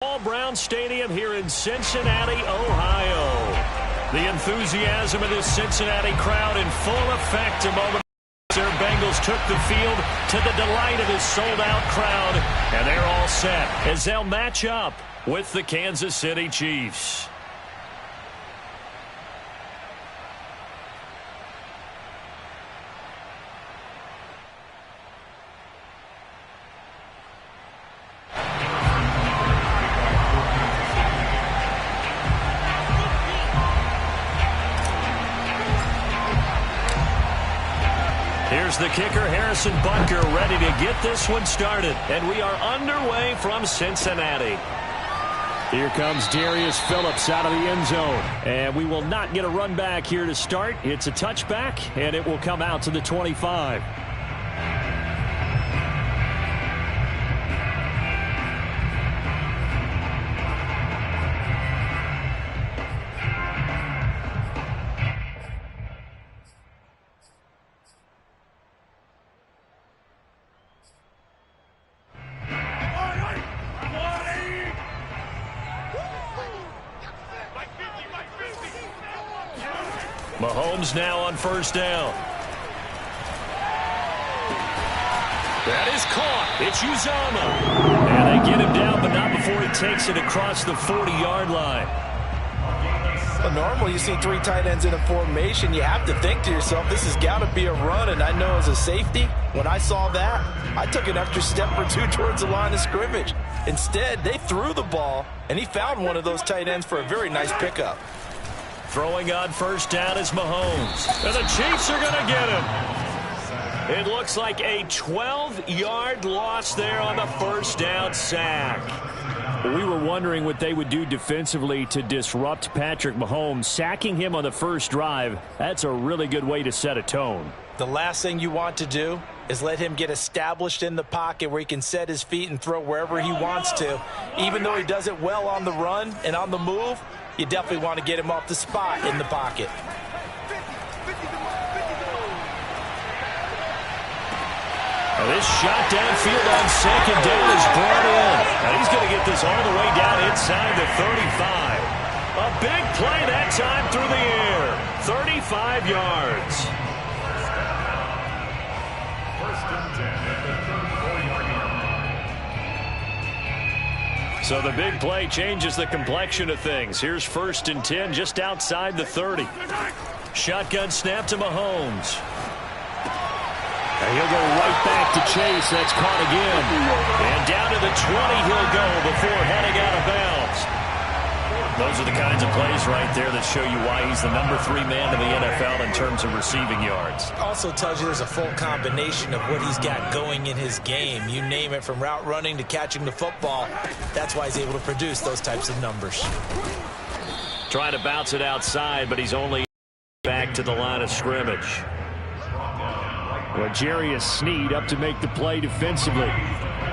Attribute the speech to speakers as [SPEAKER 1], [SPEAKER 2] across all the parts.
[SPEAKER 1] Paul Brown Stadium here in Cincinnati, Ohio. The enthusiasm of this Cincinnati crowd in full effect a moment. Their Bengals took the field to the delight of his sold-out crowd, and they're all set as they'll match up with the Kansas City Chiefs. Here's the kicker, Harrison Butker, ready to get this one started. And we are underway from Cincinnati. Here comes Darius Phillips out of the end zone. And we will not get a run back here to start. It's a touchback, and it will come out to the 25. Mahomes now on first down. That is caught. It's Uzomah. And they get him down, but not before he takes it across the 40-yard line.
[SPEAKER 2] Well, normally you see three tight ends in a formation. You have to think to yourself, this has got to be a run. And I know as a safety, when I saw that, I took an extra step or two towards the line of scrimmage. Instead, they threw the ball, and he found one of those tight ends for a very nice pickup.
[SPEAKER 1] Throwing on first down is Mahomes. And the Chiefs are going to get him. It looks like a 12-yard loss there on the first down sack. We were wondering what they would do defensively to disrupt Patrick Mahomes. Sacking him on the first drive, that's a really good way to set a tone.
[SPEAKER 2] The last thing you want to do is let him get established in the pocket where he can set his feet and throw wherever he wants to. Even though he does it well on the run and on the move, you definitely want to get him off the spot in the pocket.
[SPEAKER 1] Now this shot downfield on second down is brought in. Now he's going to get this all the way down inside the 35. A big play that time through the air. 35 yards. So the big play changes the complexion of things. Here's 1st and 10 just outside the 30. Shotgun snap to Mahomes. And he'll go right back to Chase. That's caught again. And down to the 20 he'll go before heading out of bounds. Those are the kinds of plays right there that show you why he's the number 3 man in the NFL in terms of receiving yards.
[SPEAKER 2] Also tells you there's a full combination of what he's got going in his game. You name it, from route running to catching the football. That's why he's able to produce those types of numbers.
[SPEAKER 1] Trying to bounce it outside, but he's only back to the line of scrimmage. Well, Jarius Sneed up to make the play defensively.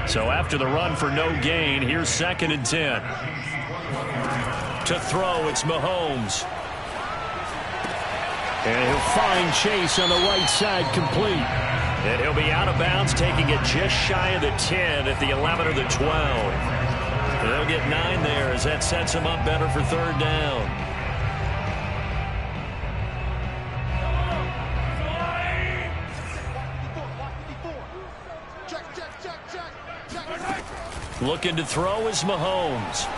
[SPEAKER 1] So after the run for no gain, here's 2nd and 10. To throw, it's Mahomes. And he'll find Chase on the right side, complete. And he'll be out of bounds, taking it just shy of the 10 at the 11 or the 12. They'll get 9 there as that sets him up better for 3rd down. Looking to throw is Mahomes.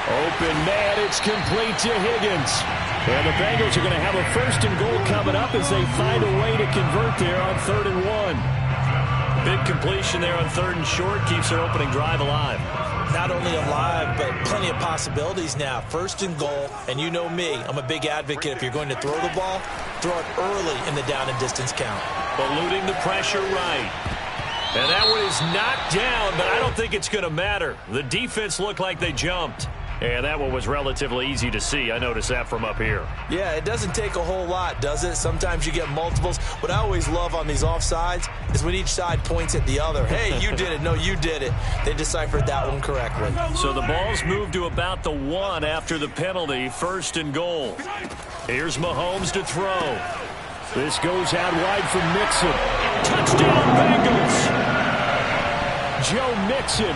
[SPEAKER 1] Open man, it's complete to Higgins. And the Bengals are going to have a 1st and goal coming up as they find a way to convert there on 3rd and 1. Big completion there on 3rd and short keeps their opening drive alive.
[SPEAKER 2] Not only alive, but plenty of possibilities now. 1st and goal, and you know me, I'm a big advocate. If you're going to throw the ball, throw it early in the down and distance count.
[SPEAKER 1] Eluding the pressure right. And that one is knocked down, but I don't think it's going to matter. The defense looked like they jumped. And that one was relatively easy to see. I noticed that from up here.
[SPEAKER 2] Yeah, it doesn't take a whole lot, does it? Sometimes you get multiples. What I always love on these offsides is when each side points at the other. Hey, you did it. No, you did it. They deciphered that one correctly.
[SPEAKER 1] So the ball's moved to about the 1 after the penalty. 1st and goal. Here's Mahomes to throw. This goes out wide for Mixon. Touchdown, Bengals. Joe Mixon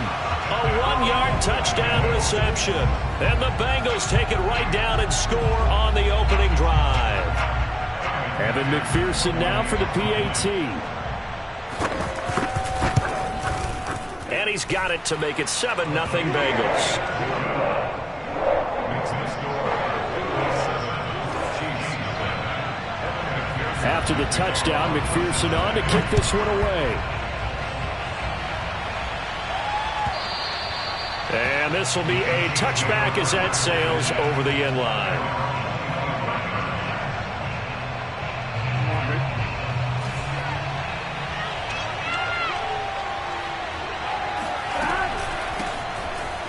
[SPEAKER 1] A 1-yard touchdown reception. And the Bengals take it right down and score on the opening drive. Evan McPherson now for the PAT. And he's got it to make it 7-0 Bengals. After the touchdown, McPherson on to kick this one away. And this will be a touchback as that sails over the end line.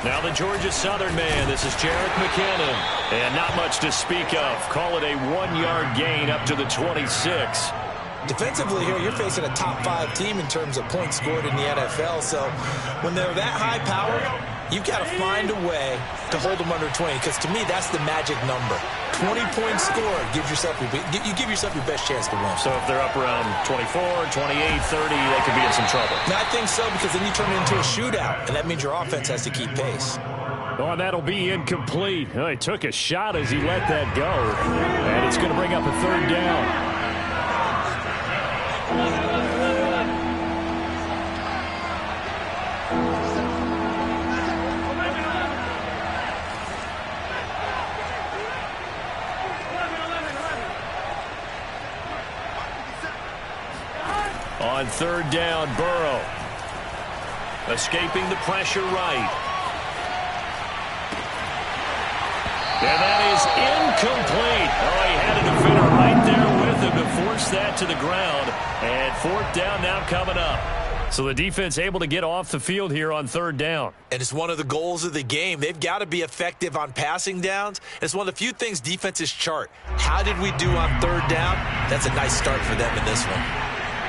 [SPEAKER 1] Now the Georgia Southern man, this is Jerick McKinnon. And not much to speak of. Call it a 1-yard gain up to the 26.
[SPEAKER 2] Defensively here, you're facing a top 5 team in terms of points scored in the NFL. So when they're that high power, you've got to find a way to hold them under 20. Because to me, that's the magic number. 20 points scored gives yourself you give yourself your best chance to win.
[SPEAKER 1] So if they're up around 24, 28, 30, they could be in some trouble.
[SPEAKER 2] And I think so, because then you turn it into a shootout, and that means your offense has to keep pace.
[SPEAKER 1] Oh, and that'll be incomplete. Oh, he took a shot as he let that go. And it's going to bring up a 3rd down. On 3rd down, Burrow. Escaping the pressure right. And that is incomplete. Oh, he had a defender right there with him to force that to the ground. And 4th down now coming up. So the defense able to get off the field here on 3rd down.
[SPEAKER 2] And it's one of the goals of the game. They've got to be effective on passing downs. It's one of the few things defenses chart. How did we do on 3rd down? That's a nice start for them in this one.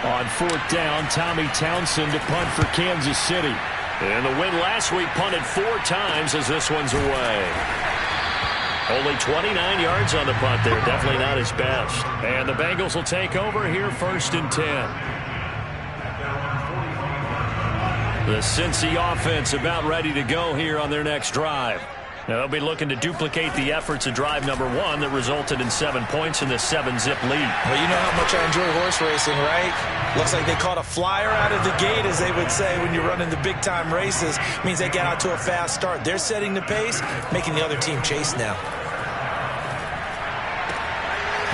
[SPEAKER 1] On 4th down, Tommy Townsend to punt for Kansas City. And the win last week punted 4 times as this one's away. Only 29 yards on the punt there. Definitely not his best. And the Bengals will take over here 1st and 10. The Cincy offense about ready to go here on their next drive. Now they'll be looking to duplicate the efforts of drive number 1 that resulted in 7 points in the 7-zip lead.
[SPEAKER 2] Well, you know how much I enjoy horse racing, right? Looks like they caught a flyer out of the gate, as they would say when you're running the big-time races. Means they get out to a fast start. They're setting the pace, making the other team chase now.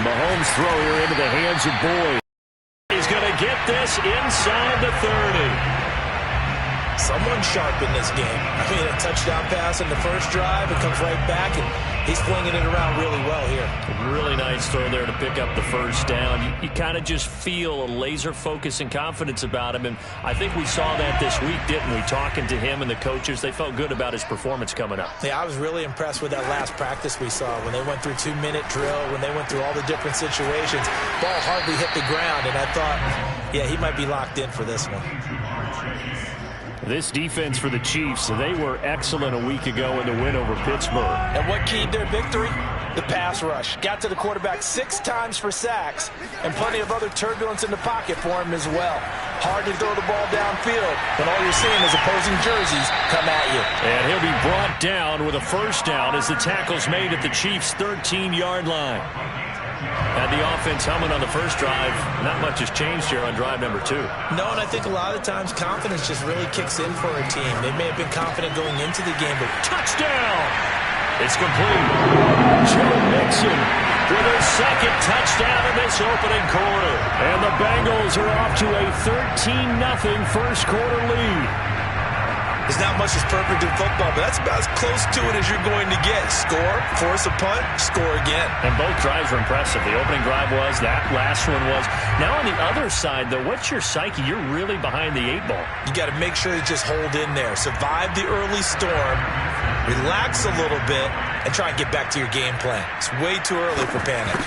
[SPEAKER 1] Mahomes throw here into the hands of Boyd. He's going to get this inside the 30.
[SPEAKER 2] Someone sharp in this game. I mean, a touchdown pass in the first drive. It comes right back, and he's flinging it around really well here.
[SPEAKER 1] Really nice throw there to pick up the 1st down. You kind of just feel a laser focus and confidence about him, and I think we saw that this week, didn't we? Talking to him and the coaches, they felt good about his performance coming up.
[SPEAKER 2] Yeah, I was really impressed with that last practice we saw when they went through 2-minute drill, when they went through all the different situations. Ball hardly hit the ground, and I thought, yeah, he might be locked in for this one.
[SPEAKER 1] This defense for the Chiefs, they were excellent a week ago in the win over Pittsburgh.
[SPEAKER 2] And what keyed their victory? The pass rush. Got to the quarterback 6 times for sacks, and plenty of other turbulence in the pocket for him as well. Hard to throw the ball downfield, but all you're seeing is opposing jerseys come at you.
[SPEAKER 1] And he'll be brought down with a 1st down as the tackle's made at the Chiefs' 13-yard line. Had the offense humming on the first drive. Not much has changed here on drive number 2.
[SPEAKER 2] No, and I think a lot of times confidence just really kicks in for a team. They may have been confident going into the game, but
[SPEAKER 1] touchdown! It's complete. Joe Mixon with his 2nd touchdown in this opening quarter. And the Bengals are off to a 13-0 first quarter lead.
[SPEAKER 2] There's not much that's perfect in football, but that's about as close to it as you're going to get. Score, force a punt, score again.
[SPEAKER 1] And both drives were impressive. The opening drive was, that last one was. Now on the other side, though, what's your psyche? You're really behind the 8 ball.
[SPEAKER 2] You got to make sure you just hold in there. Survive the early storm, relax a little bit, and try and get back to your game plan. It's way too early for panic.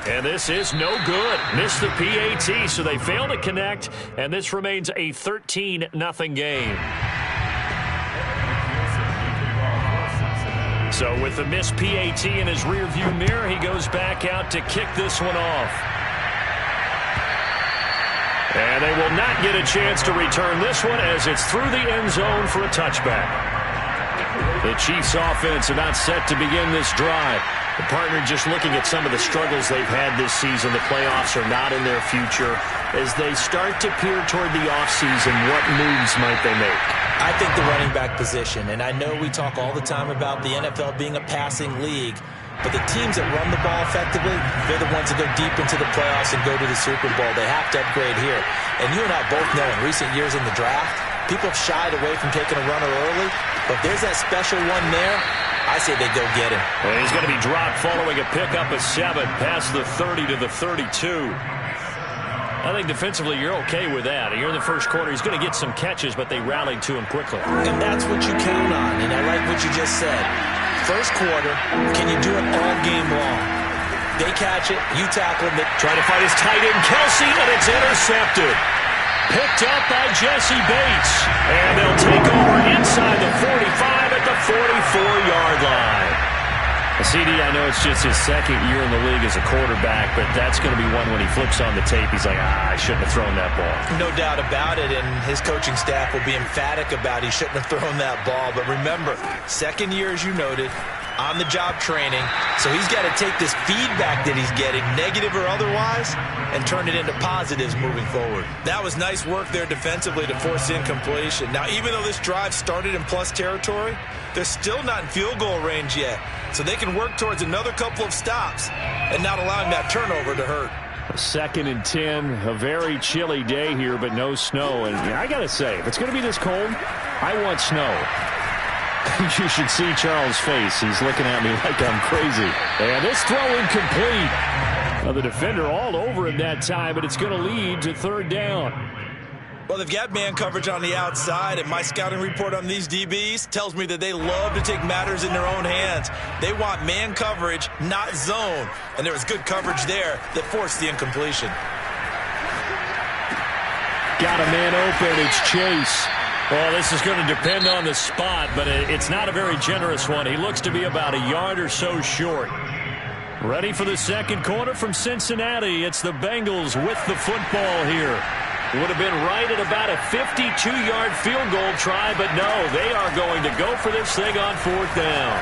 [SPEAKER 1] And this is no good. Missed the PAT, so they fail to connect, and this remains a 13-0 game. So with the missed PAT in his rearview mirror, he goes back out to kick this one off. And they will not get a chance to return this one as it's through the end zone for a touchback. The Chiefs offense about set to begin this drive. The partner just looking at some of the struggles they've had this season. The playoffs are not in their future. As they start to peer toward the offseason, what moves might they make?
[SPEAKER 2] I think the running back position, and I know we talk all the time about the NFL being a passing league, but the teams that run the ball effectively, they're the ones that go deep into the playoffs and go to the Super Bowl. They have to upgrade here. And you and I both know in recent years in the draft, people have shied away from taking a runner early, but if there's that special one there, I say they go get him.
[SPEAKER 1] And he's going to be dropped following a pickup of 7 past the 30 to the 32. I think defensively you're okay with that. You're in the first quarter. He's going to get some catches, but they rallied to him quickly.
[SPEAKER 2] And that's what you count on, and I like what you just said. First quarter, can you do it all game long? They catch it, you tackle him.
[SPEAKER 1] Trying to find his tight end, Kelsey, and it's intercepted. Picked up by Jesse Bates. And they'll take over inside the 45 at the 44-yard line. CD, I know it's just his second year in the league as a quarterback, but that's going to be one when he flips on the tape, he's like, I shouldn't have thrown that ball.
[SPEAKER 2] No doubt about it, and his coaching staff will be emphatic about he shouldn't have thrown that ball. But remember, second year, as you noted, on-the-job training, so he's got to take this feedback that he's getting, negative or otherwise, and turn it into positives moving forward. That was nice work there defensively to force incompletion. Now, even though this drive started in plus territory, they're still not in field goal range yet, so they can work towards another couple of stops and not allowing that turnover to hurt.
[SPEAKER 1] 2nd and 10, a very chilly day here, but no snow. And I got to say, if it's going to be this cold, I want snow. You should see Charles' face. He's looking at me like I'm crazy. And this throw incomplete. Well, the defender all over him that time, but it's going to lead to 3rd down.
[SPEAKER 2] Well, they've got man coverage on the outside, and my scouting report on these DBs tells me that they love to take matters in their own hands. They want man coverage, not zone. And there was good coverage there that forced the incompletion.
[SPEAKER 1] Got a man open. It's Chase. Well, this is going to depend on the spot, but it's not a very generous one. He looks to be about a yard or so short. Ready for the second quarter from Cincinnati. It's the Bengals with the football here. Would have been right at about a 52-yard field goal try, but no, they are going to go for this thing on 4th down.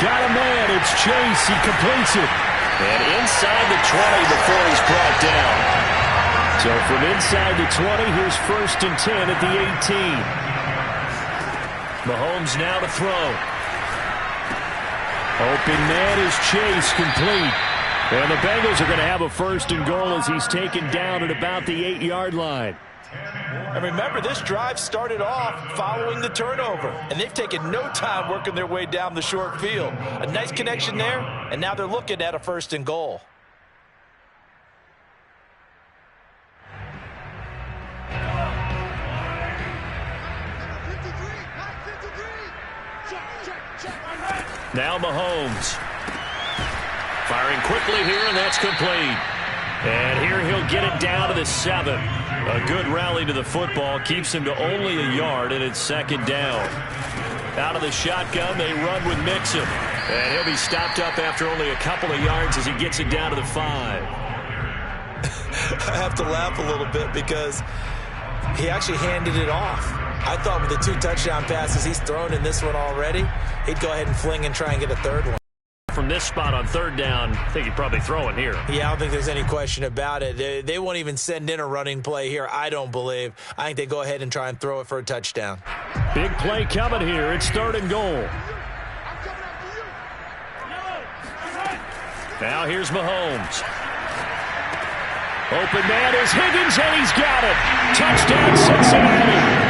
[SPEAKER 1] Got a man. It's Chase. He completes it. And inside the 20 before he's brought down. So from inside the 20, here's 1st and 10 at the 18. Mahomes now to throw. Open man is Chase, complete. And the Bengals are going to have a 1st and goal as he's taken down at about the 8-yard line.
[SPEAKER 2] And remember, this drive started off following the turnover, and they've taken no time working their way down the short field. A nice connection there, and now they're looking at a 1st and goal.
[SPEAKER 1] Now Mahomes. Firing quickly here, and that's complete. And here he'll get it down to the 7. A good rally to the football. Keeps him to only a yard, and it's 2nd down. Out of the shotgun, they run with Mixon. And he'll be stopped up after only a couple of yards as he gets it down to the 5.
[SPEAKER 2] I have to laugh a little bit because he actually handed it off. I thought with the 2 touchdown passes he's thrown in this one already, he'd go ahead and fling and try and get a 3rd one.
[SPEAKER 1] From this spot on 3rd down, I think he'd probably throw it here.
[SPEAKER 2] Yeah, I don't think there's any question about it. They won't even send in a running play here, I don't believe. I think they go ahead and try and throw it for a touchdown.
[SPEAKER 1] Big play coming here. It's 3rd and goal. Now here's Mahomes. Open man is Higgins, and he's got it. Touchdown, Cincinnati.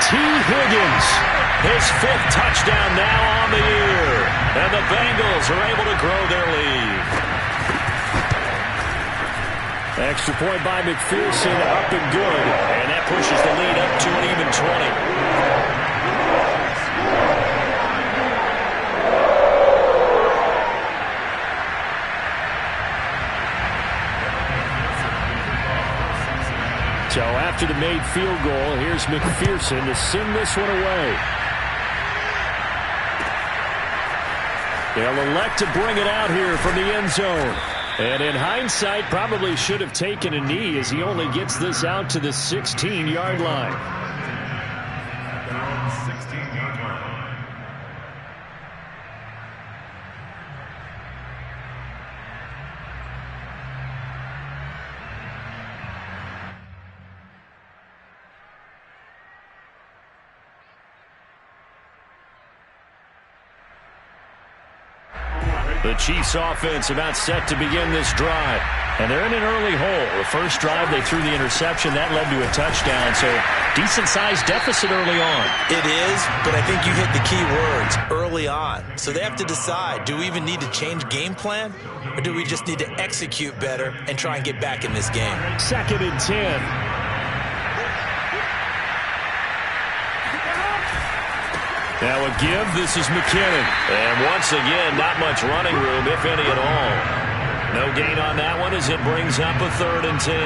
[SPEAKER 1] T. Higgins, his 5th touchdown now on the year. And the Bengals are able to grow their lead. Extra point by McPherson, up and good. And that pushes the lead up to an even 20. So after the made field goal, here's McPherson to send this one away. They'll elect to bring it out here from the end zone. And in hindsight, probably should have taken a knee as he only gets this out to the 16-yard line. The Chiefs offense about set to begin this drive. And they're in an early hole. The first drive, they threw the interception. That led to a touchdown. So decent-sized deficit early on.
[SPEAKER 2] It is, but I think you hit the key words, early on. So they have to decide, do we even need to change game plan? Or do we just need to execute better and try and get back in this game?
[SPEAKER 1] 2nd and 10. Now a give, this is McKinnon. And once again, not much running room, if any at all. No gain on that one as it brings up a 3rd and 10.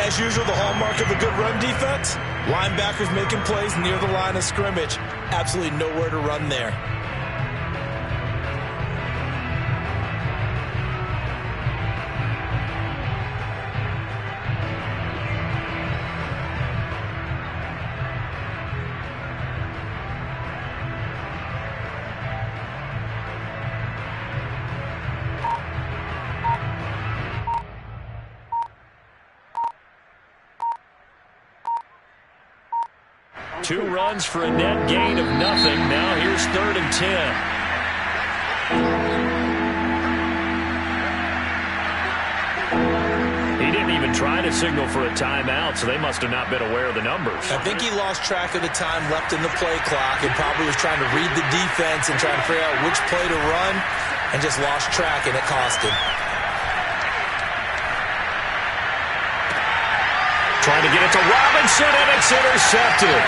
[SPEAKER 2] As usual, the hallmark of a good run defense, linebackers making plays near the line of scrimmage. Absolutely nowhere to run there.
[SPEAKER 1] Two runs for a net gain of nothing. Now here's 3rd and 10. He didn't even try to signal for a timeout, so they must have not been aware of the numbers.
[SPEAKER 2] I think he lost track of the time left in the play clock and probably was trying to read the defense and trying to figure out which play to run and just lost track, and it cost him.
[SPEAKER 1] Trying to get it to Robinson, and it's intercepted.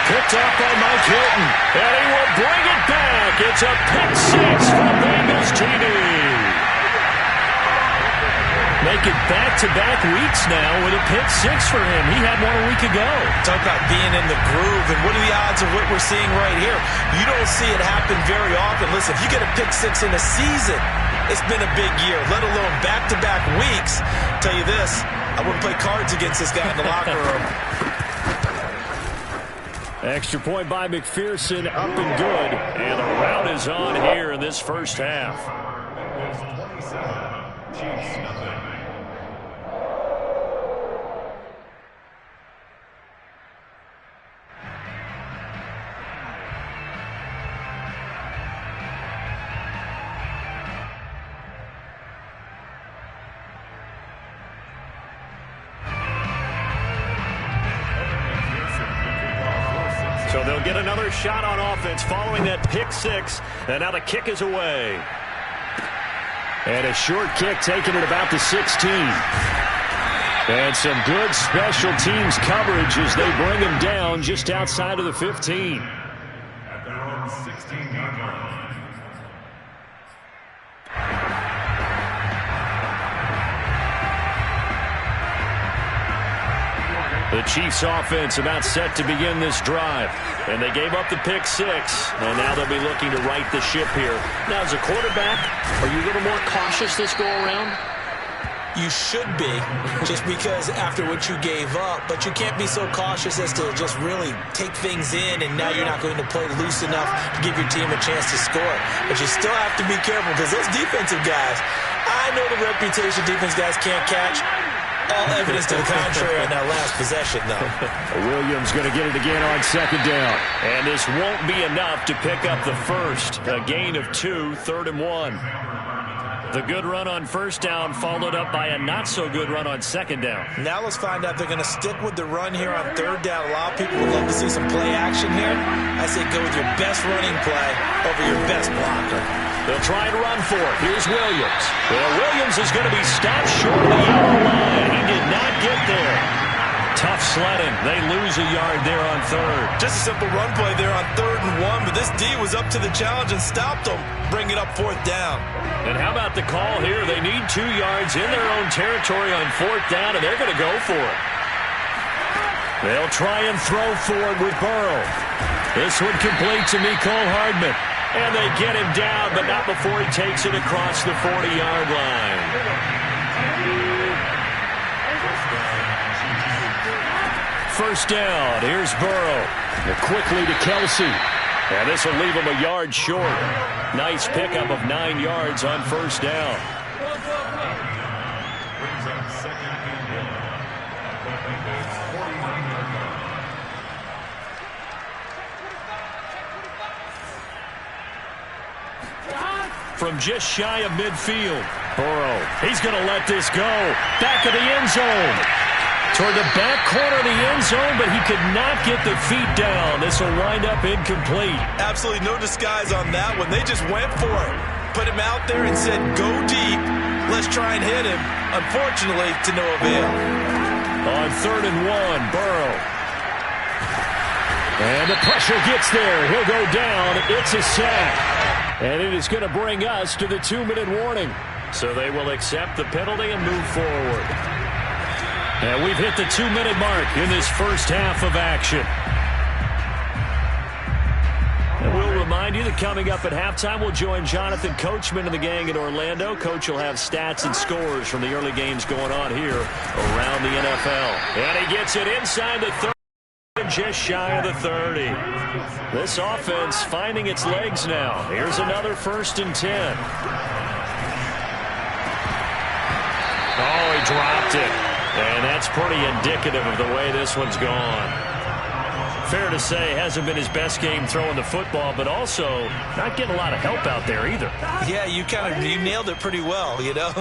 [SPEAKER 1] Picked up by Mike Hilton, and he will bring it back. It's a pick six from Bengals TD. Make it back-to-back weeks now with a pick six for him. He had one a week ago.
[SPEAKER 2] Talk about being in the groove, and what are the odds of what we're seeing right here? You don't see it happen very often. Listen, if you get a pick six in a season, it's been a big year, let alone back-to-back weeks. Tell you this, I wouldn't play cards against this guy in the locker room.
[SPEAKER 1] Extra point by McPherson, up and good. And the rout is on here in this first half. So they'll get another shot on offense following that pick six. And now the kick is away. And a short kick taken at about the 16. And some good special teams coverage as they bring him down just outside of the 15.
[SPEAKER 3] At their own 16-yard line.
[SPEAKER 1] The Chiefs offense about set to begin this drive. And they gave up the pick six. And now they'll be looking to right the ship here. Now, as a quarterback, are you a little more cautious this go around?
[SPEAKER 2] You should be, just because after what you gave up. But you can't be so cautious as to just really take things in, and now you're not going to play loose enough to give your team a chance to score. But you still have to be careful, because those defensive guys, I know the reputation defense guys can't catch. All evidence to the contrary on that last possession, though.
[SPEAKER 1] Williams going to get it again on second down. And this won't be enough to pick up the first. A gain of 2, 3rd and 1. The good run on first down followed up by a not-so-good run on second down.
[SPEAKER 2] Now let's find out if they're going to stick with the run here on third down. A lot of people would love to see some play action here. I say go with your best running play over your best blocker.
[SPEAKER 1] They'll try and run for it. Here's Williams. Well, Williams is going to be stopped short of the yellow line. He did not get there. Tough sledding. They lose a yard there on third.
[SPEAKER 2] Just a simple run play there on 3rd and 1, but this D was up to the challenge and stopped them, bringing up 4th down.
[SPEAKER 1] And how about the call here? They need 2 yards in their own territory on 4th down, and they're going to go for it. They'll try and throw for it with Burrow. This one complete to Mecole Hardman. And they get him down, but not before he takes it across the 40-yard line. First down. Here's Burrow. Quickly to Kelsey. And this will leave him a yard short. Nice pickup of 9 yards on first down. From just shy of midfield. Burrow, he's going to let this go. Back of the end zone. Toward the back corner of the end zone, but he could not get the feet down. This will wind up incomplete.
[SPEAKER 2] Absolutely no disguise on that one. They just went for it. Put him out there and said, go deep. Let's try and hit him. Unfortunately, to no avail.
[SPEAKER 1] On 3rd and 1, Burrow. And the pressure gets there. He'll go down. It's a sack. And it is going to bring us to the 2-minute warning. So they will accept the penalty and move forward. And we've hit the 2-minute mark in this first half of action. And we'll remind you that coming up at halftime, we'll join Jonathan Coachman and the gang in Orlando. Coach will have stats and scores from the early games going on here around the NFL. And he gets it inside the 30. Just shy of the 30. This offense finding its legs now. Here's another 1st and 10. Oh, he dropped it. And that's pretty indicative of the way this one's gone. Fair to say, hasn't been his best game throwing the football, but also not getting a lot of help out there either.
[SPEAKER 2] Yeah, you nailed it pretty well, you know.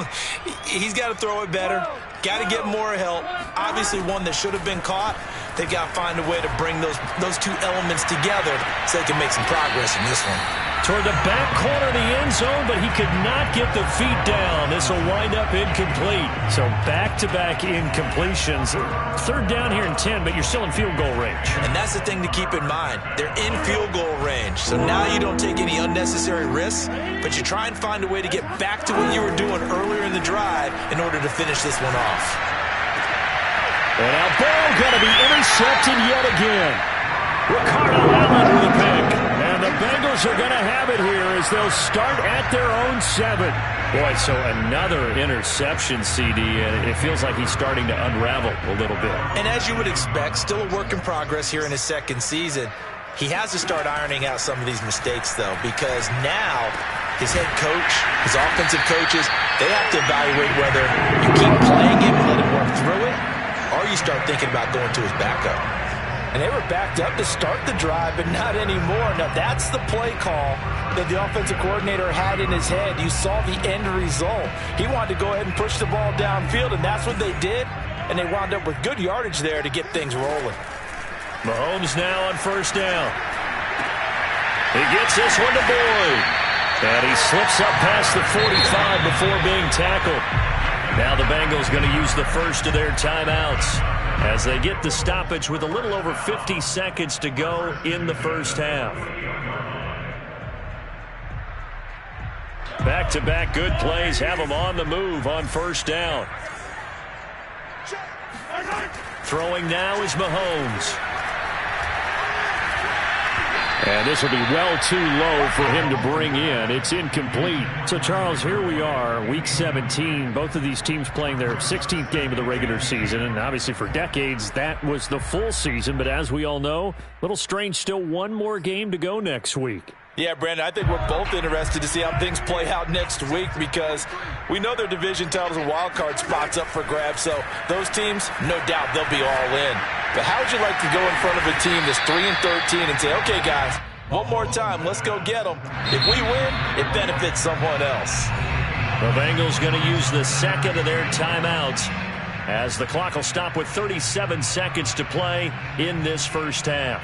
[SPEAKER 2] He's got to throw it better. Got to get more help. Obviously one that should have been caught. They've got to find a way to bring those two elements together so they can make some progress in this one.
[SPEAKER 1] Toward the back corner of the end zone, but he could not get the feet down. This will wind up incomplete. So back-to-back incompletions. 3rd down here and 10, but you're still in field goal range.
[SPEAKER 2] And that's the thing to keep in mind. They're in field goal range. So now you don't take any unnecessary risks, but you try and find a way to get back to what you were doing earlier in the drive in order to finish this one off.
[SPEAKER 1] And now Burrow going to be intercepted yet again. Ricardo Allen with a pick. And the Bengals are going to have it here as they'll start at their own 7. Boy, so another interception, CD, and it feels like he's starting to unravel a little bit.
[SPEAKER 2] And as you would expect, still a work in progress here in his 2nd season. He has to start ironing out some of these mistakes, though, because now his head coach, his offensive coaches, they have to evaluate whether you keep playing him and let him work through it, or you start thinking about going to his backup.
[SPEAKER 4] And they were backed up to start the drive, but not anymore. Now, that's the play call that the offensive coordinator had in his head. You saw the end result. He wanted to go ahead and push the ball downfield, and that's what they did. And they wound up with good yardage there to get things rolling.
[SPEAKER 1] Mahomes now on 1st down. He gets this one to Boyd. And he slips up past the 45 before being tackled. Now the Bengals going to use the first of their timeouts as they get the stoppage with a little over 50 seconds to go in the first half. Back-to-back good plays have them on the move on 1st down. Throwing now is Mahomes. And this will be well too low for him to bring in. It's incomplete. So, Charles, here we are, Week 17. Both of these teams playing their 16th game of the regular season. And obviously for decades, that was the full season. But as we all know, a little strange, still one more game to go next week.
[SPEAKER 4] Yeah, Brandon, I think we're both interested to see how things play out next week because we know their division titles and wild card spots up for grabs. So those teams, no doubt, they'll be all in. But how would you like to go in front of a team that's 3-13 and say, okay, guys, one more time, let's go get them. If we win, it benefits someone else.
[SPEAKER 1] The Bengals going to use the second of their timeouts as the clock will stop with 37 seconds to play in this first half.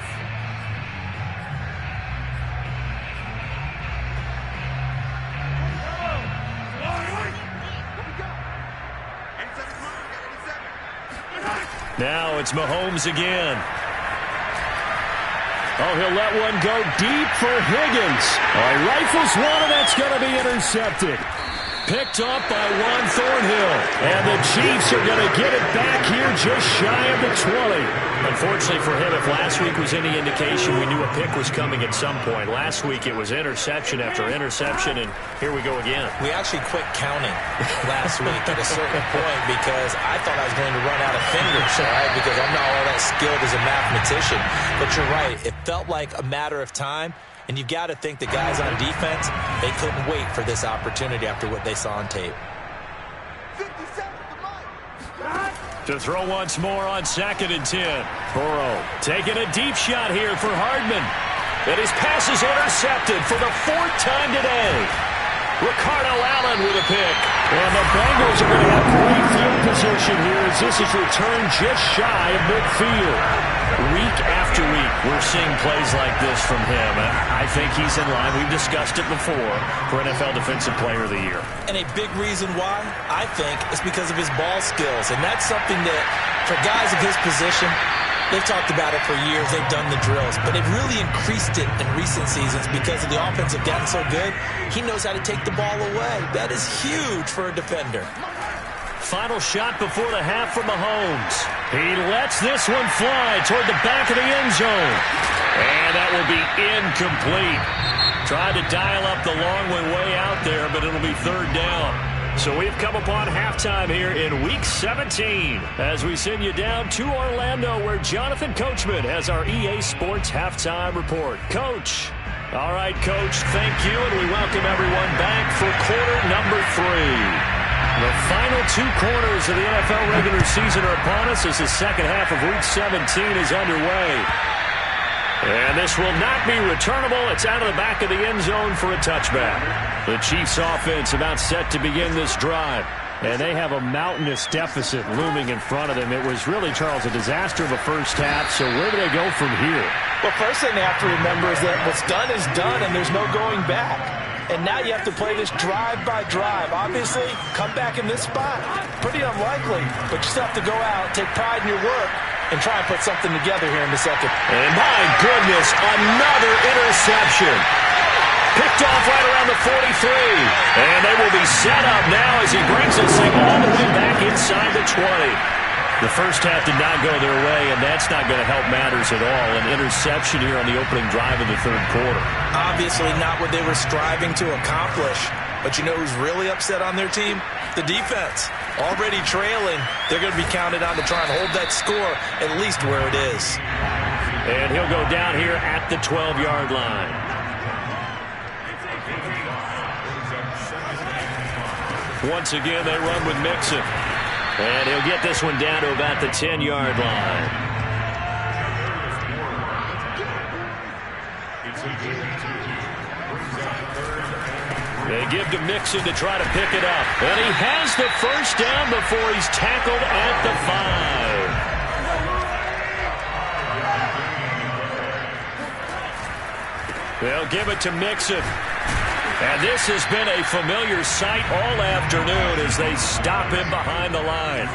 [SPEAKER 1] Now it's Mahomes again. Oh, he'll let one go deep for Higgins. Oh, he rifles one, and that's going to be intercepted. Picked up by Juan Thornhill. And the Chiefs are going to get it back here just shy of the 20. Unfortunately for him, if last week was any indication, we knew a pick was coming at some point. Last week it was interception after interception, and here we go again.
[SPEAKER 4] We actually quit counting last week at a certain point because I thought I was going to run out of fingers, all right, because I'm not all that skilled as a mathematician. But you're right. It felt like a matter of time, and you've got to think the guys on defense, they couldn't wait for this opportunity after what they saw on tape.
[SPEAKER 1] To throw once more on 2nd and 10. Burrow taking a deep shot here for Hardman. And his pass is intercepted for the 4th time today. Ricardo Allen with a pick. And the Bengals are going to have great field position here as this is returned just shy of midfield. Week after week, we're seeing plays like this from him. I think he's in line. We've discussed it before for NFL Defensive Player of the Year.
[SPEAKER 4] And a big reason why, I think, is because of his ball skills. And that's something that, for guys of his position, they've talked about it for years. They've done the drills. But they've really increased it in recent seasons because of the offense have gotten so good. He knows how to take the ball away. That is huge for a defender.
[SPEAKER 1] Final shot before the half from Mahomes. He lets this one fly toward the back of the end zone. And that will be incomplete. Tried to dial up the long way out there, but it'll be 3rd down. So we've come upon halftime here in Week 17 as we send you down to Orlando where Jonathan Coachman has our EA Sports Halftime Report. Coach. All right, Coach, thank you, and we welcome everyone back for quarter number 3. The final 2 quarters of the NFL regular season are upon us as the second half of Week 17 is underway. And this will not be returnable. It's out of the back of the end zone for a touchback. The Chiefs offense about set to begin this drive. And they have a mountainous deficit looming in front of them. It was really, Charles, a disaster of a first half. So where do they go from here?
[SPEAKER 2] Well, first thing they have to remember is that what's done is done, and there's no going back. And now you have to play this drive by drive. Obviously, come back in this spot, pretty unlikely. But you still have to go out, take pride in your work, and try and put something together here in the second.
[SPEAKER 1] And my goodness, another interception. Picked off right around the 43. And they will be set up now as he brings this thing all the way back inside the 20. The first half did not go their way, and that's not going to help matters at all. An interception here on the opening drive of the 3rd quarter.
[SPEAKER 4] Obviously not what they were striving to accomplish. But you know who's really upset on their team? The defense. Already trailing. They're going to be counted on to try and hold that score at least where it is.
[SPEAKER 1] And he'll go down here at the 12-yard line. Once again, they run with Mixon. And he'll get this one down to about the 10-yard line. They give to Mixon to try to pick it up. And he has the first down before he's tackled at the 5. They'll give it to Mixon. And this has been a familiar sight all afternoon as they stop him behind the line.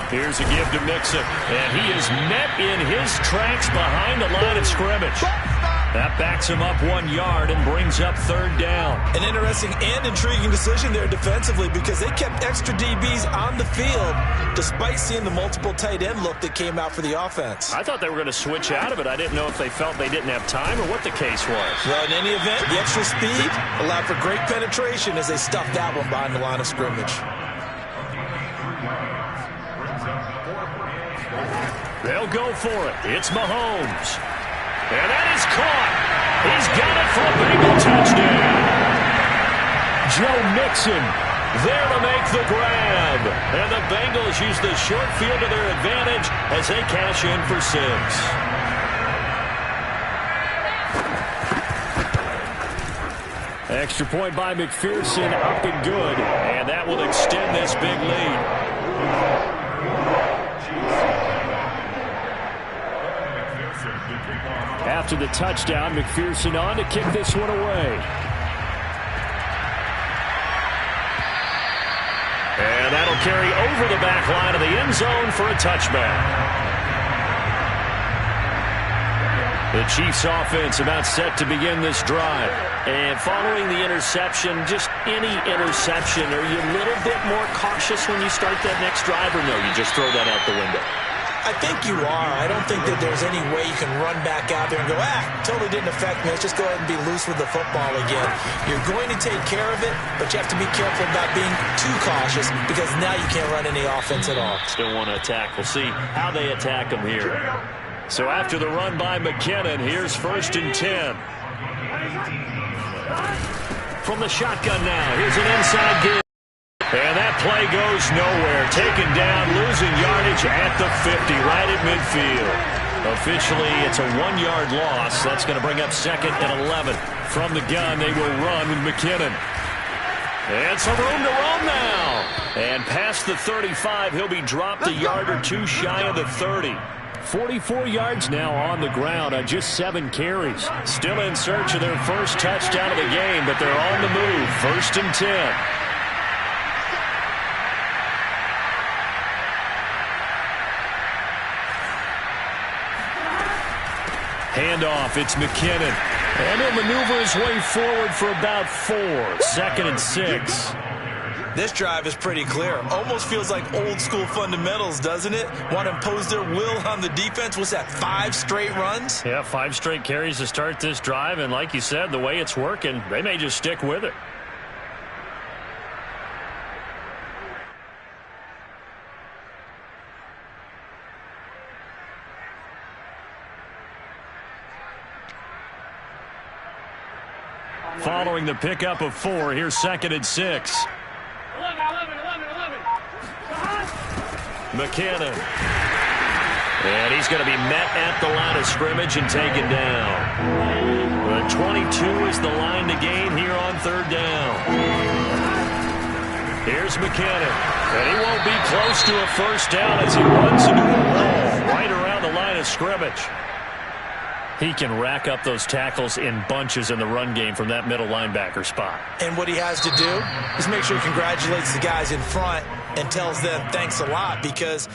[SPEAKER 1] Here's a give to Mixon. And he is met in his tracks behind the line of scrimmage. That backs him up 1 yard and brings up 3rd down.
[SPEAKER 4] An interesting and intriguing decision there defensively because they kept extra DBs on the field despite seeing the multiple tight end look that came out for the offense.
[SPEAKER 1] I thought they were going to switch out of it. I didn't know if they felt they didn't have time or what the case was.
[SPEAKER 4] Well, in any event, the extra speed allowed for great penetration as they stuffed that one behind the line of scrimmage.
[SPEAKER 1] They'll go for it. It's Mahomes. And that is caught. He's got it for a Bengal touchdown. Joe Mixon there to make the grab. And the Bengals use the short field to their advantage as they cash in for 6. Extra point by McPherson, up and good. And that will extend this big lead. After the touchdown, McPherson on to kick this one away. And that'll carry over the back line of the end zone for a touchback. The Chiefs offense about set to begin this drive.
[SPEAKER 5] And following the interception, just any interception, are you a little bit more cautious when you start that next drive, or no, you just throw that out the window?
[SPEAKER 4] I think you are. I don't think that there's any way you can run back out there and go, totally didn't affect me. Let's just go ahead and be loose with the football again. You're going to take care of it, but you have to be careful about being too cautious because now you can't run any offense at all.
[SPEAKER 5] Still want to attack. We'll see how they attack them here.
[SPEAKER 1] So after the run by McKinnon, here's 1st and 10. From the shotgun now, here's an inside give. And that play goes nowhere. Taken down, losing yardage at the 50, right at midfield. Officially, it's a 1-yard loss. That's going to bring up 2nd and 11. From the gun, they will run with McKinnon. And some room to roam now. And past the 35, he'll be dropped a yard or two shy of the 30. 44 yards now on the ground on just 7 carries. Still in search of their first touchdown of the game, but they're on the move. 1st and 10. Handoff, it's McKinnon. And he'll maneuver his way forward for about 4. 2nd and 6.
[SPEAKER 4] This drive is pretty clear. Almost feels like old school fundamentals, doesn't it? Want to impose their will on the defense. What's that, 5 straight runs?
[SPEAKER 1] Yeah, 5 straight carries to start this drive. And like you said, the way it's working, they may just stick with it. Following the pickup of 4, here's 2nd and 6.
[SPEAKER 6] 11.
[SPEAKER 1] McKinnon. And he's going to be met at the line of scrimmage and taken down. 22 is the line to gain here on 3rd down. Here's McKinnon. And he won't be close to a 1st down as he runs into a wall right around the line of scrimmage. He can rack up those tackles in bunches in the run game from that middle linebacker spot.
[SPEAKER 4] And what he has to do is make sure he congratulates the guys in front and tells them thanks a lot, because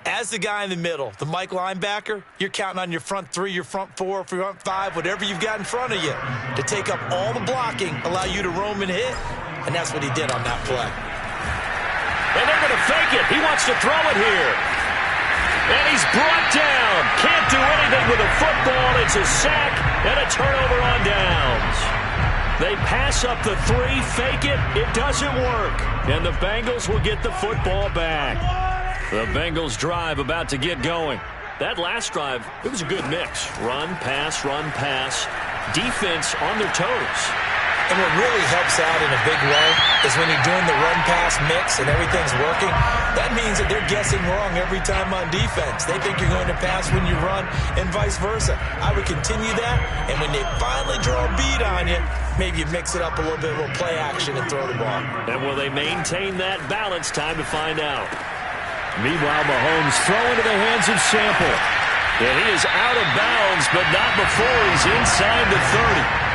[SPEAKER 4] as the guy in the middle, the Mike linebacker, you're counting on your front 3, your front 4, front 5, whatever you've got in front of you to take up all the blocking, allow you to roam and hit, and that's what he did on that play.
[SPEAKER 1] And they're going to fake it. He wants to throw it here. And he's brought down. Can't do anything with a football. It's a sack and a turnover on downs. They pass up the 3, fake it. It doesn't work. And the Bengals will get the football back. The Bengals drive about to get going. That last drive, it was a good mix. Run, pass, defense on their toes.
[SPEAKER 4] And what really helps out in a big way is when you're doing the run-pass mix and everything's working, that means that they're guessing wrong every time on defense. They think you're going to pass when you run and vice versa. I would continue that, and when they finally draw a bead on you, maybe you mix it up a little bit, a little play action, and throw the ball.
[SPEAKER 1] And will they maintain that balance? Time to find out. Meanwhile, Mahomes throw into the hands of Sample. And he is out of bounds, but not before he's inside the 30.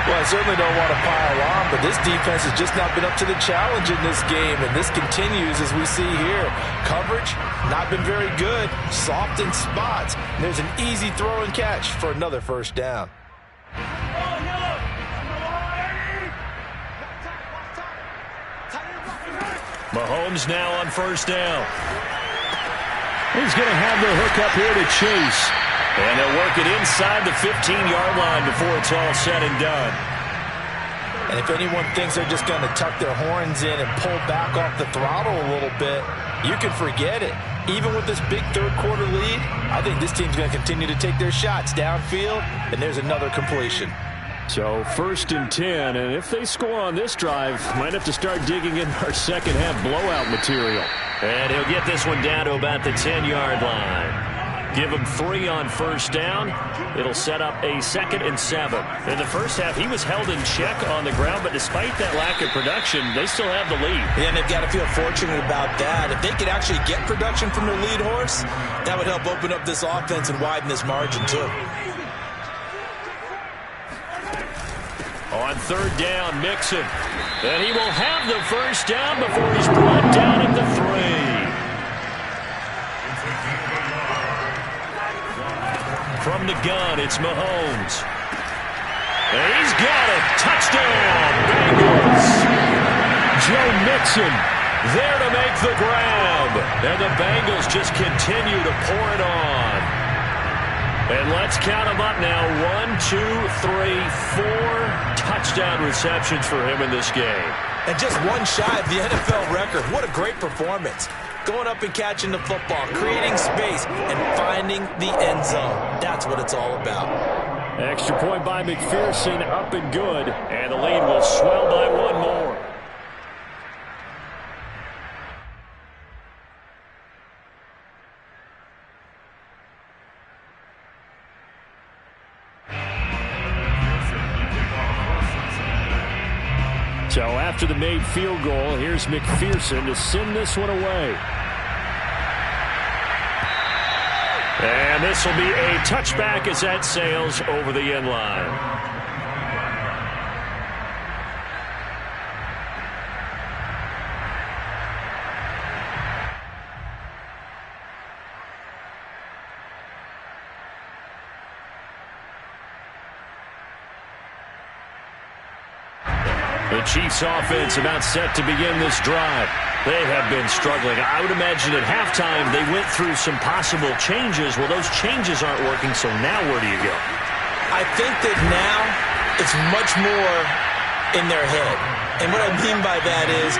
[SPEAKER 2] Well, I certainly don't want to pile on, but this defense has just not been up to the challenge in this game, and this continues as we see here. Coverage, not been very good, soft in spots. And there's an easy throw and catch for another 1st down.
[SPEAKER 1] Mahomes now on 1st down. He's going to have the hook up here to Chase. And they'll work it inside the 15-yard line before it's all said and done.
[SPEAKER 2] And if anyone thinks they're just going to tuck their horns in and pull back off the throttle a little bit, you can forget it. Even with this big 3rd quarter lead, I think this team's going to continue to take their shots downfield, and there's another completion.
[SPEAKER 1] So 1st and 10, and if they score on this drive, might have to start digging in our second-half blowout material. And he'll get this one down to about the 10-yard line. Give him 3 on 1st down. It'll set up a 2nd and 7. In the first half, he was held in check on the ground, but despite that lack of production, they still have the lead.
[SPEAKER 4] And they've got to feel fortunate about that. If they could actually get production from their lead horse, that would help open up this offense and widen this margin too.
[SPEAKER 1] On 3rd down, Mixon. And he will have the 1st down before he's brought down at the 3. From the gun, it's Mahomes. And he's got it. Touchdown, Bengals. Joe Mixon there to make the grab. And the Bengals just continue to pour it on. And let's count them up now. 1, 2, 3, 4 touchdown receptions for him in this game.
[SPEAKER 4] And just one shy of the NFL record. What a great performance. Going up and catching the football, creating space, and finding the end zone. That's what it's all about.
[SPEAKER 1] Extra point by McPherson, up and good. And the lead will swell by one more. So after the made field goal, here's McPherson to send this one away. And this will be a touchback as that sails over the end line. The Chiefs offense about set to begin this drive. They have been struggling. I would imagine at halftime they went through some possible changes. Well, those changes aren't working, so now where do you go?
[SPEAKER 4] I think that now it's much more in their head. And what I mean by that is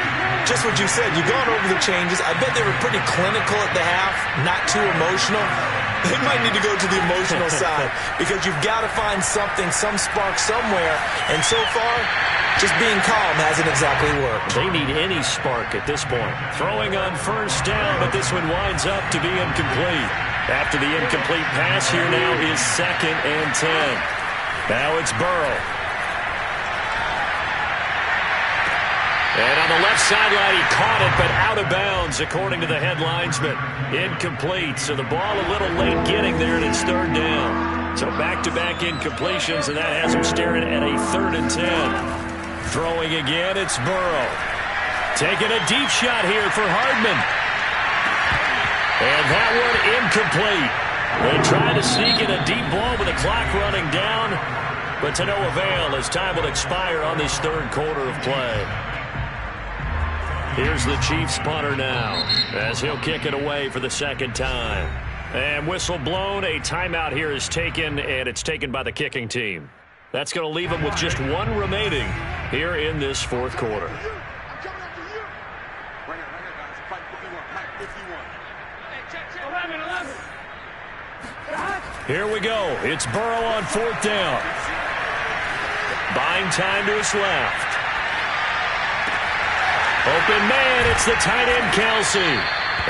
[SPEAKER 4] just what you said. You've gone over the changes. I bet they were pretty clinical at the half, not too emotional. They might need to go to the emotional side because you've got to find something, some spark somewhere. And so far, just being calm hasn't exactly worked.
[SPEAKER 1] They need any spark at this point. Throwing on first down, but this one winds up to be incomplete. After the incomplete pass, here now is 2nd and 10. Now it's Burrow. And on the left sideline, he caught it, but out of bounds, according to the head linesman. Incomplete, so the ball a little late getting there, and it's 3rd down. So back-to-back incompletions, and that has him staring at a 3rd and 10. Throwing again, it's Burrow. Taking a deep shot here for Hardman. And that one incomplete. They try to sneak in a deep ball with the clock running down, but to no avail as time will expire on this 3rd quarter of play. Here's the Chiefs punter now as he'll kick it away for the 2nd time. And whistle blown, a timeout here is taken, and it's taken by the kicking team. That's going to leave them with just one remaining here in this 4th quarter. Here we go. It's Burrow on 4th down. Buying time to his left. Open man, it's the tight end, Kelsey.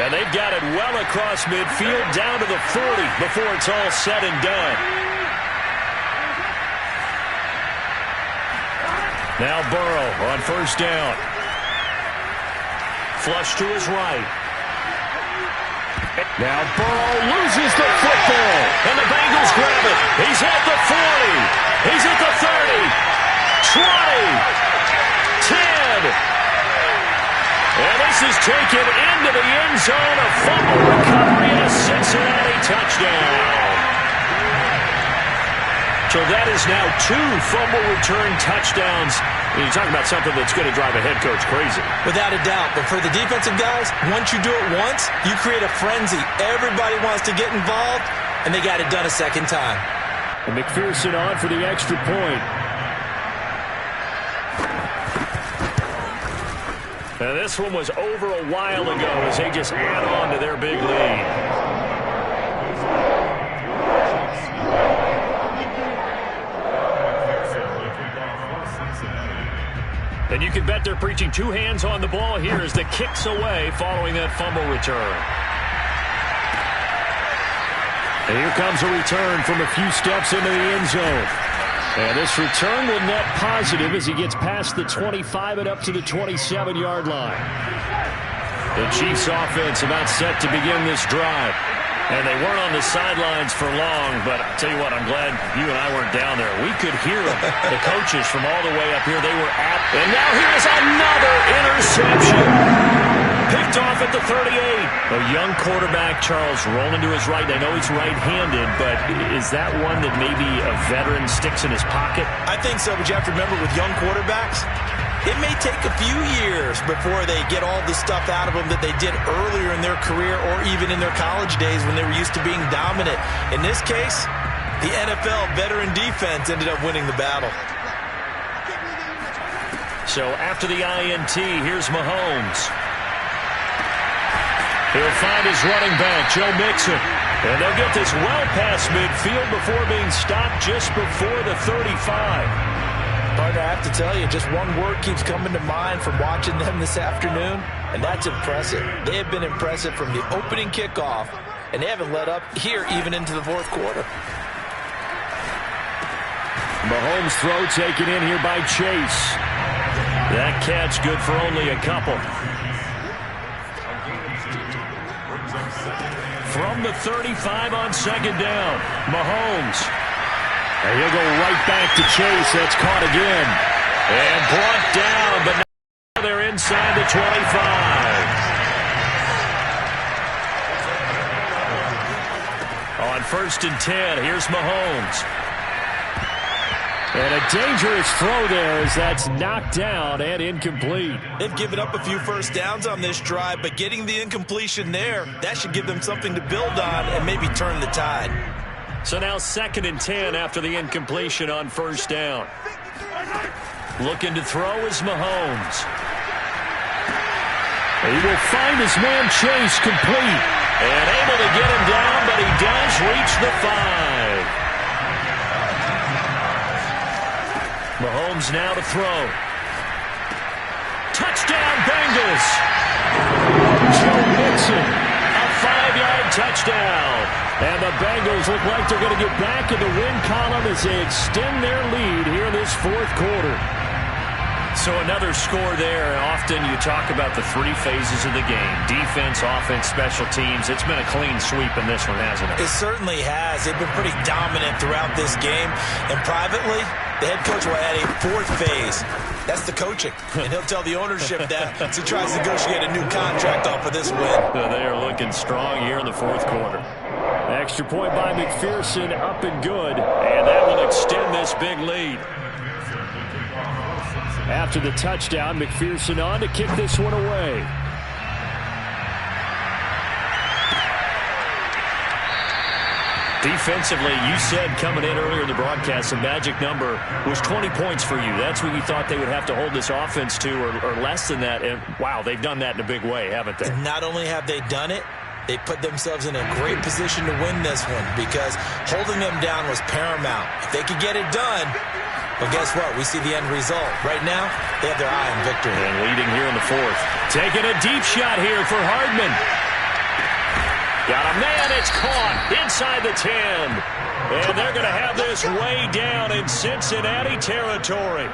[SPEAKER 1] And they've got it well across midfield down to the 40 before it's all said and done. Now Burrow on 1st down. Flush to his right. Now Burrow loses the football. And the Bengals grab it. He's at the 40. He's at the 30. 20. 10. And this is taken into the end zone. A fumble recovery and a Cincinnati touchdown. So that is now 2 fumble return touchdowns. You're talking about something that's going to drive a head coach crazy.
[SPEAKER 4] Without a doubt. But for the defensive guys, once you do it once, you create a frenzy. Everybody wants to get involved, and they got it done a 2nd time.
[SPEAKER 1] And McPherson on for the extra point. Now this one was over a while ago as they just add on to their big lead. And you can bet they're preaching 2 hands on the ball here as the kick's away following that fumble return. And here comes a return from a few steps into the end zone. And this return will net positive as he gets past the 25 and up to the 27-yard line. The Chiefs offense about set to begin this drive. And they weren't on the sidelines for long, but I'll tell you what, I'm glad you and I weren't down there. We could hear them. The coaches from all the way up here, they were at. And now here's another interception.
[SPEAKER 5] Picked off at the 38.
[SPEAKER 1] A young quarterback, Charles, rolling to his right. I know he's right-handed, but is that one that maybe a veteran sticks in his pocket?
[SPEAKER 2] I think so, but you have to remember with young quarterbacks, it may take a few years before they get all the stuff out of them that they did earlier in their career or even in their college days when they were used to being dominant. In this case, the NFL veteran defense ended up winning the battle.
[SPEAKER 1] So after the INT, here's Mahomes. He'll find his running back, Joe Mixon. And they'll get this well past midfield before being stopped just before the 35.
[SPEAKER 2] Partner, I have to tell you, just one word keeps coming to mind from watching them this afternoon, and that's impressive. They have been impressive from the opening kickoff, and they haven't let up here even into the fourth quarter.
[SPEAKER 1] Mahomes' throw taken in here by Chase. That catch good for only a couple. From the 35 on second down, Mahomes. And he'll go right back to Chase. That's caught again. And brought down, but now they're inside the 25. On 1st and 10, here's Mahomes. And a dangerous throw there as that's knocked down and incomplete.
[SPEAKER 2] They've given up a few first downs on this drive, but getting the incompletion there, that should give them something to build on and maybe turn the tide.
[SPEAKER 1] So now 2nd and 10 after the incompletion on 1st down. Looking to throw is Mahomes. He will find his man Chase complete. And able to get him down, but he does reach the 5. Mahomes now to throw. Touchdown, Bengals. Joe Mixon, a 5-yard touchdown. And the Bengals look like they're going to get back in the win column as they extend their lead here in this fourth quarter. So another score there. Often you talk about the 3 phases of the game. Defense, offense, special teams. It's been a clean sweep in this one, hasn't it?
[SPEAKER 2] It certainly has. They've been pretty dominant throughout this game. And privately, the head coach will add a 4th phase. That's the coaching. And he'll tell the ownership that as he tries to negotiate a new contract off of this win.
[SPEAKER 1] They are looking strong here in the fourth quarter. Extra point by McPherson, up and good. And that will extend this big lead. After the touchdown, McPherson on to kick this one away. Defensively, you said coming in earlier in the broadcast, the magic number was 20 points for you. That's what you thought they would have to hold this offense to, or less than that. And, wow, they've done that in a big way, haven't they?
[SPEAKER 2] And not only have they done it, they put themselves in a great position to win this one because holding them down was paramount. If they could get it done, well, guess what? We see the end result. Right now, they have their eye on victory.
[SPEAKER 1] And leading here in the fourth. Taking a deep shot here for Hardman. Got a man, it's caught inside the 10. And they're going to have this way down in Cincinnati territory.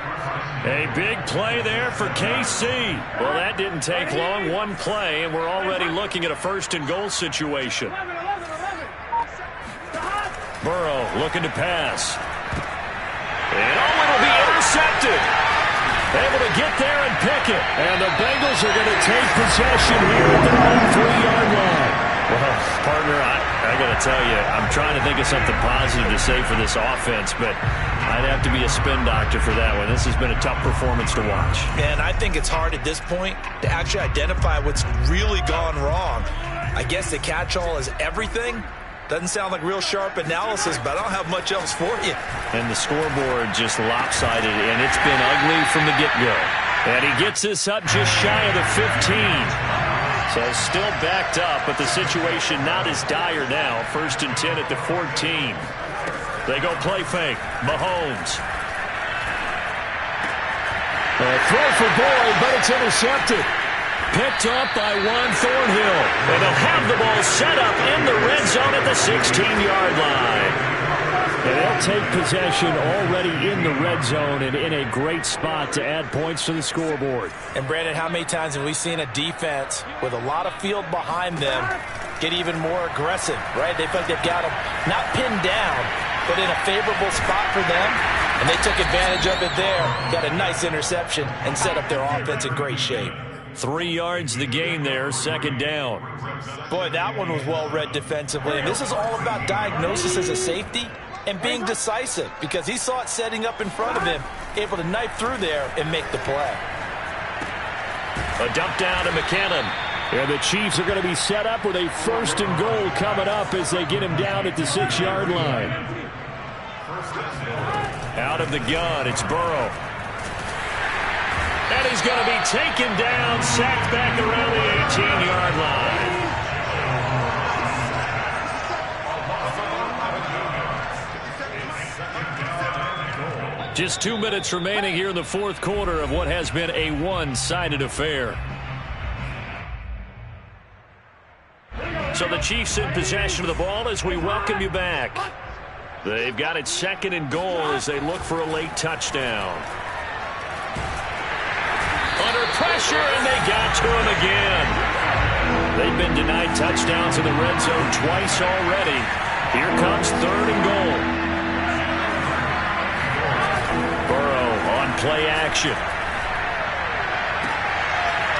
[SPEAKER 1] A big play there for KC. Well, that didn't take long. One play, and we're already looking at a 1st and goal situation. Burrow looking to pass. And it'll be intercepted. Able to get there and pick it. And the Bengals are going to take possession here at their own 3-yard line. Well, partner, I got to tell you, I'm trying to think of something positive to say for this offense, but I'd have to be a spin doctor for that one. This has been a tough performance to watch.
[SPEAKER 2] And I think it's hard at this point to actually identify what's really gone wrong. I guess the catch-all is everything. Doesn't sound like real sharp analysis, but I don't have much else for you.
[SPEAKER 1] And the scoreboard just lopsided, and it's been ugly from the get-go. And he gets this up just shy of the 15. So still backed up, but the situation not as dire now. 1st and 10 at the 14. They go play fake. Mahomes. A throw for Boyd, but it's intercepted. Picked up by Juan Thornhill. And they'll have the ball set up in the red zone at the 16-yard line. And they'll take possession already in the red zone and in a great spot to add points to the scoreboard.
[SPEAKER 2] And, Brandon, how many times have we seen a defense with a lot of field behind them get even more aggressive, right? They feel like they've got them not pinned down, but in a favorable spot for them, and they took advantage of it there, got a nice interception, and set up their offense in great shape.
[SPEAKER 1] 3 yards the gain there, second down.
[SPEAKER 2] Boy, that one was well read defensively. And this is all about diagnosis as a safety and being decisive, because he saw it setting up in front of him, able to knife through there and make the play.
[SPEAKER 1] A dump down to McKinnon.
[SPEAKER 5] And the Chiefs are going to be set up with a 1st and goal coming up as they get him down at the 6-yard line.
[SPEAKER 1] Out of the gun, it's Burrow. And he's going to be taken down, sacked back around the 18-yard line. Just 2 minutes remaining here in the fourth quarter of what has been a one-sided affair. So the Chiefs in possession of the ball as we welcome you back. They've got it 2nd and goal as they look for a late touchdown. Under pressure, and they got to him again. They've been denied touchdowns in the red zone twice already. Here comes 3rd and goal. Burrow on play action.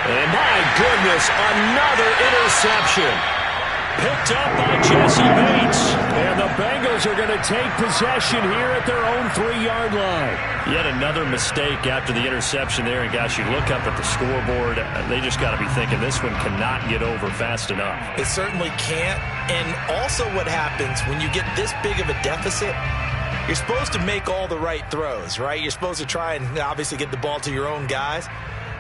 [SPEAKER 1] And my goodness, another interception. Picked up by Jesse Bates.
[SPEAKER 5] And the Bengals are going to take possession here at their own 3-yard line.
[SPEAKER 1] Yet another mistake after the interception there. And, gosh, you look up at the scoreboard, they just got to be thinking this one cannot get over fast enough.
[SPEAKER 2] It certainly can't. And also what happens when you get this big of a deficit, you're supposed to make all the right throws, right? You're supposed to try and obviously get the ball to your own guys.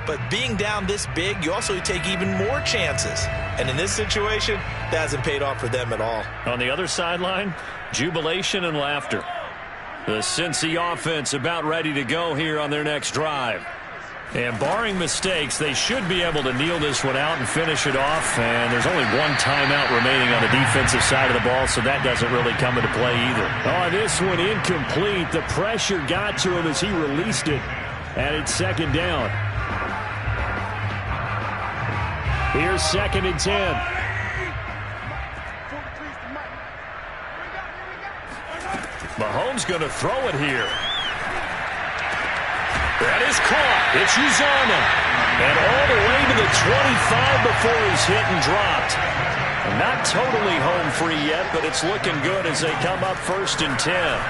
[SPEAKER 2] But being down this big, you also take even more chances. And in this situation, that hasn't paid off for them at all.
[SPEAKER 1] On the other sideline, jubilation and laughter. The Cincy offense about ready to go here on their next drive. And barring mistakes, they should be able to kneel this one out and finish it off. And there's only one timeout remaining on the defensive side of the ball, so that doesn't really come into play either.
[SPEAKER 5] Oh, this one incomplete. The pressure got to him as he released it. And it's 2nd down. Here's 2nd and 10.
[SPEAKER 1] Mahomes going to throw it here. That is caught. It's Uzama. And all the way to the 25 before he's hit and dropped. Not totally home free yet, but it's looking good as they come up 1st and 10.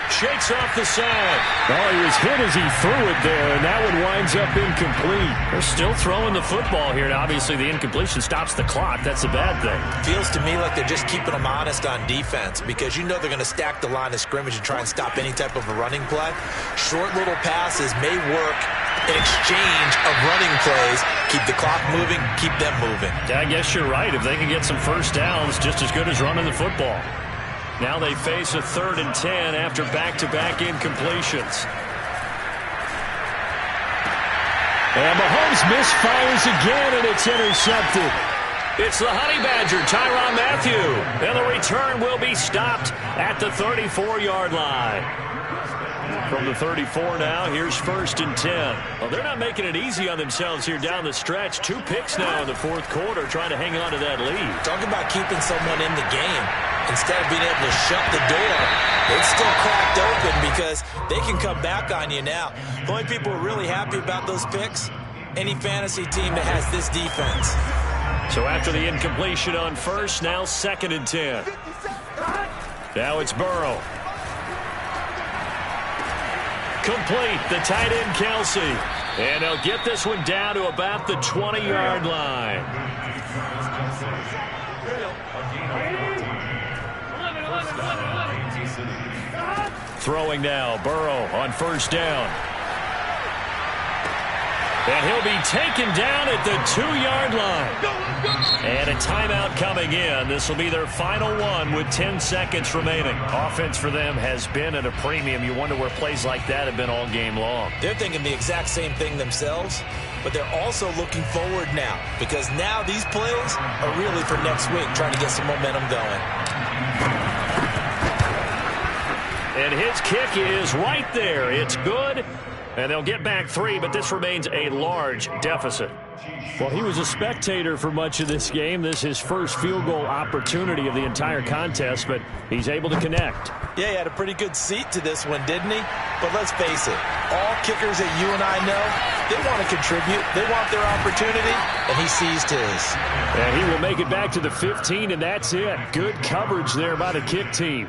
[SPEAKER 1] Shakes off the side.
[SPEAKER 5] Oh, he was hit as he threw it there, and that one winds up incomplete.
[SPEAKER 1] They're still throwing the football here. Now, obviously, the incompletion stops the clock. That's a bad thing.
[SPEAKER 2] Feels to me like they're just keeping them honest on defense, because you know they're going to stack the line of scrimmage and try and stop any type of a running play. Short little passes may work in exchange of running plays. Keep the clock moving, keep them moving.
[SPEAKER 1] Yeah, I guess you're right. If they can get some first downs, just as good as running the football. Now they face a 3rd and 10 after back-to-back incompletions.
[SPEAKER 5] And Mahomes misfires again, and it's intercepted.
[SPEAKER 1] It's the Honey Badger, Tyrann Mathieu. And the return will be stopped at the 34-yard line. From the 34 now, here's 1st and 10. Well, they're not making it easy on themselves here down the stretch. 2 picks now in the fourth quarter, trying to hang on to that lead.
[SPEAKER 2] Talk about keeping someone in the game. Instead of being able to shut the door, it's still cracked open because they can come back on you now. The only people who are really happy about those picks, any fantasy team that has this defense.
[SPEAKER 1] So after the incompletion on 1st, now 2nd and 10. Now it's Burrow. Complete, the tight end Kelsey. And they'll get this one down to about the 20-yard line. Throwing now, Burrow on 1st down. And he'll be taken down at the 2-yard line. And a timeout coming in. This will be their final one with 10 seconds remaining. Offense for them has been at a premium. You wonder where plays like that have been all game long.
[SPEAKER 2] They're thinking the exact same thing themselves, but they're also looking forward now, because now these plays are really for next week, trying to get some momentum going.
[SPEAKER 1] And his kick is right there. It's good. And they'll get back 3, but this remains a large deficit. Well, he was a spectator for much of this game. This is his first field goal opportunity of the entire contest, but he's able to connect.
[SPEAKER 2] Yeah, he had a pretty good seat to this one, didn't he? But let's face it, all kickers that you and I know, they want to contribute. They want their opportunity, and he seized his.
[SPEAKER 1] And he will make it back to the 15, and that's it. Good coverage there by the kick team.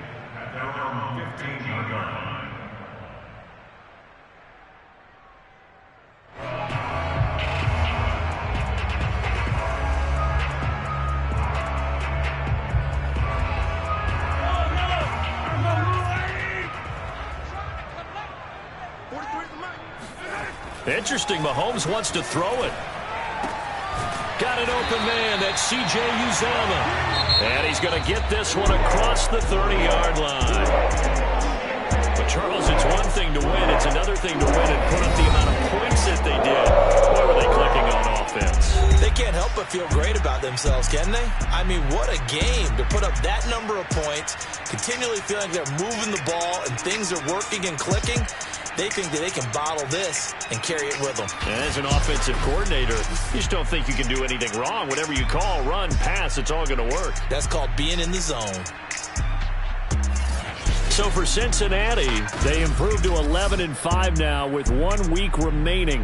[SPEAKER 1] Interesting, Mahomes wants to throw it. Got an open man, that's C.J. Uzomah. And he's going to get this one across the 30-yard line. But, Charles, it's one thing to win. It's another thing to win and put up the amount of points that they did. Boy, were they clicking on offense.
[SPEAKER 2] They can't help but feel great about themselves, can they? I mean, what a game to put up that number of points, continually feeling like they're moving the ball and things are working and clicking. They think that they can bottle this and carry it with them.
[SPEAKER 1] And as an offensive coordinator, you just don't think you can do anything wrong. Whatever you call, run, pass, it's all going to work.
[SPEAKER 2] That's called being in the zone.
[SPEAKER 1] So for Cincinnati, they improved to 11-5 now with 1 week remaining.